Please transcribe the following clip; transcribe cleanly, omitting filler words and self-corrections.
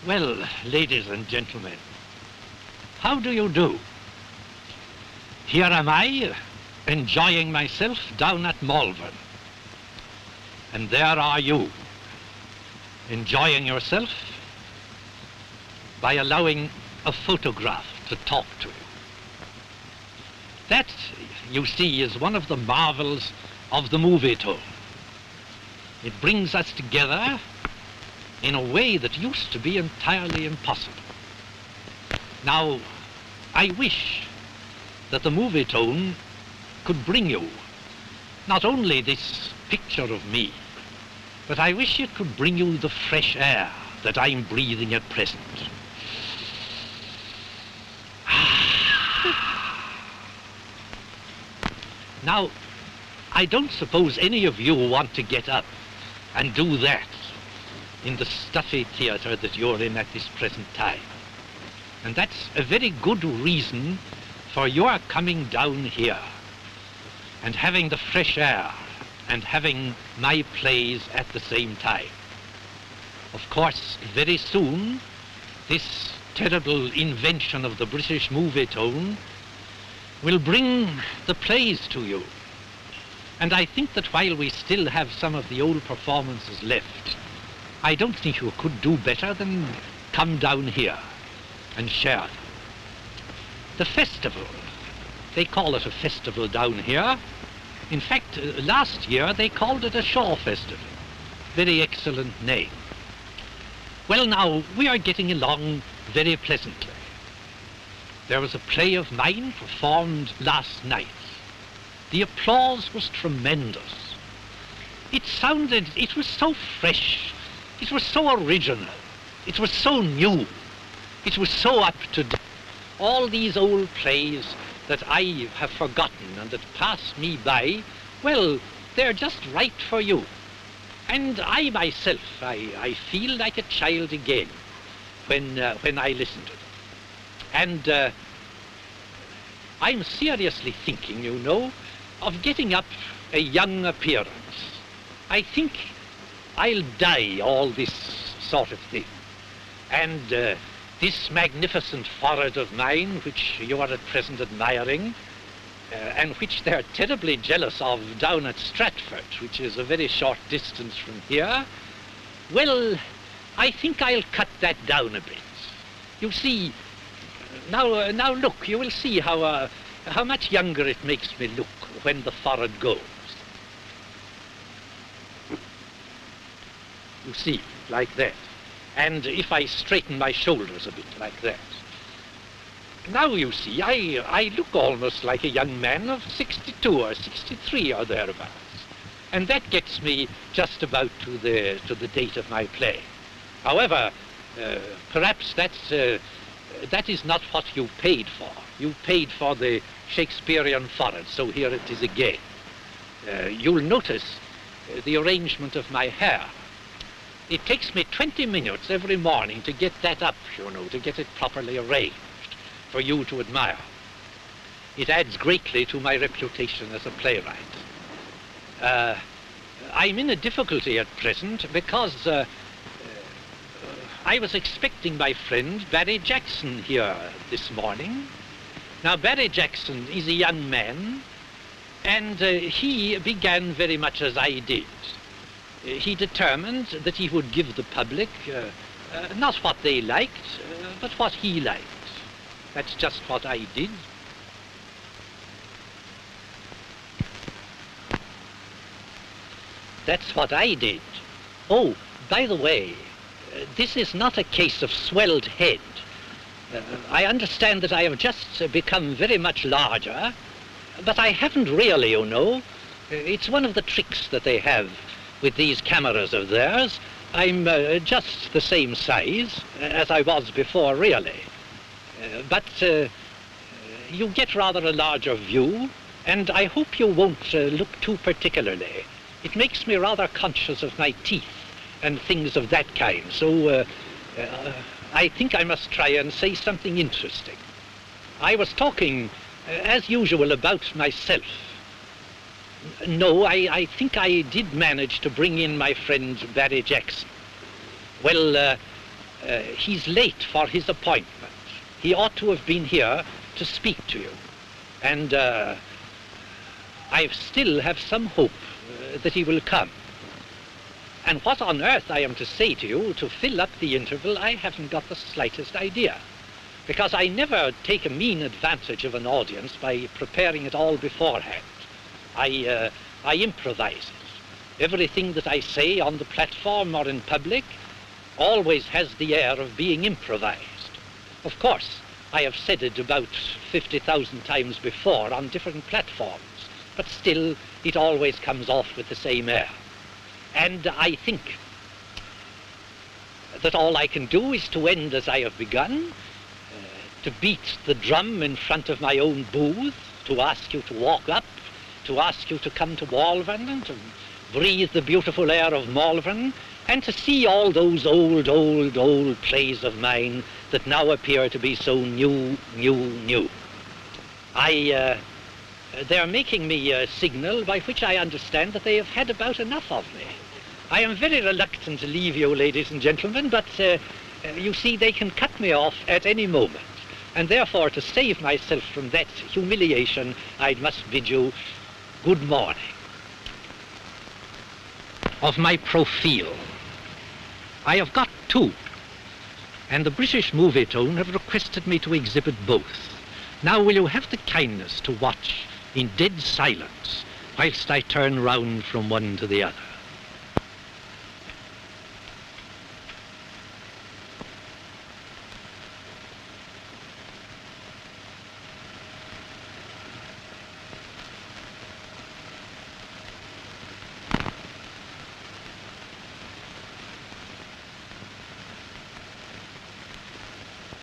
Well, ladies and gentlemen, how do you do? Here am I, enjoying myself down at Malvern. And there are you, enjoying yourself by allowing a photograph to talk to you. That, you see, is one of the marvels of the movie tool. It brings us together in a way that used to be entirely impossible. Now, I wish that the movie tone could bring you not only this picture of me, but I wish it could bring you the fresh air that I'm breathing at present. Now, I don't suppose any of you want to get up and do that in the stuffy theater that you're in at this present time. And that's a very good reason for your coming down here and having the fresh air and having my plays at the same time. Of course, very soon, this terrible invention of the British movie tone will bring the plays to you. And I think that while we still have some of the old performances left, I don't think you could do better than come down here and share them. The festival, they call it a festival down here. In fact, last year they called it a Shaw Festival. Very excellent name. Well, now, we are getting along very pleasantly. There was a play of mine performed last night. The applause was tremendous. It was so fresh, it was so original, it was so new, it was so up to date. All these old plays that I have forgotten and that pass me by, well, they're just right for you. And I myself, I feel like a child again when I listen to them. And I'm seriously thinking, you know, of getting up a young appearance. I think I'll dye all this sort of thing. And this magnificent forehead of mine, which you are at present admiring, and which they're terribly jealous of down at Stratford, which is a very short distance from here, well, I think I'll cut that down a bit. You see, now look, you will see how much younger it makes me look when the forehead goes. You see, like that. And if I straighten my shoulders a bit like that. Now you see, I look almost like a young man of 62 or 63 or thereabouts. And that gets me just about to the date of my play. However, perhaps that is not what you paid for. You paid for the Shakespearean forehead, so here it is again. You'll notice the arrangement of my hair. It takes me 20 minutes every morning to get that up, you know, to get it properly arranged for you to admire. It adds greatly to my reputation as a playwright. I'm in a difficulty at present because I was expecting my friend Barry Jackson here this morning. Now, Barry Jackson is a young man, and he began very much as I did. He determined that he would give the public not what they liked, but what he liked. That's just what I did. That's what I did. Oh, by the way, this is not a case of swelled head. I understand that I have just become very much larger, but I haven't really, you know. It's one of the tricks that they have with these cameras of theirs. I'm just the same size as I was before, really. But you get rather a larger view, and I hope you won't look too particularly. It makes me rather conscious of my teeth and things of that kind, so I think I must try and say something interesting. I was talking, as usual, about myself. No, I think I did manage to bring in my friend Barry Jackson. Well, he's late for his appointment. He ought to have been here to speak to you. And I still have some hope that he will come. And what on earth I am to say to you to fill up the interval, I haven't got the slightest idea. Because I never take a mean advantage of an audience by preparing it all beforehand. I improvise it. Everything that I say on the platform or in public always has the air of being improvised. Of course, I have said it about 50,000 times before on different platforms, but still it always comes off with the same air. And I think that all I can do is to end as I have begun, to beat the drum in front of my own booth, to ask you to walk up, to ask you to come to Malvern and to breathe the beautiful air of Malvern, and to see all those old plays of mine that now appear to be so new. They're making me a signal by which I understand that they have had about enough of me. I am very reluctant to leave you, ladies and gentlemen, but you see, they can cut me off at any moment. And therefore, to save myself from that humiliation, I must bid you good morning. Of my profile, I have got two, and the British Movie Tone have requested me to exhibit both. Now will you have the kindness to watch in dead silence whilst I turn round from one to the other?